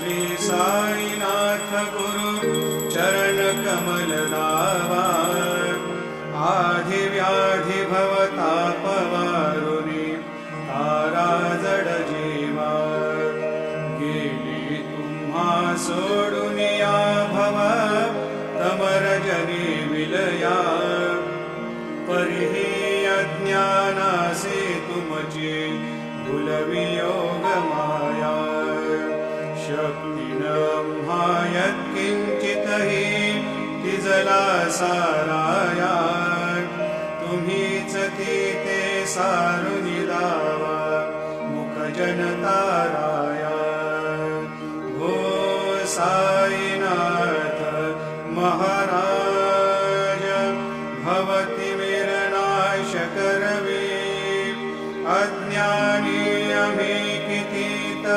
श्री साईनाथ गुरु चरण कमल लावा आधी व्याधी भवतापवारुनी तारा जड जीवा गेली तुम्हा सोडून या भव तमरजनी विलया परिही अज्ञानासे तुमची भुलवियोग माया शक्ती न यत्किंचितहि तिजला साराया तुम्हीच ती ते सारुनी दावा मुख जनताराया हो साईनाथ महा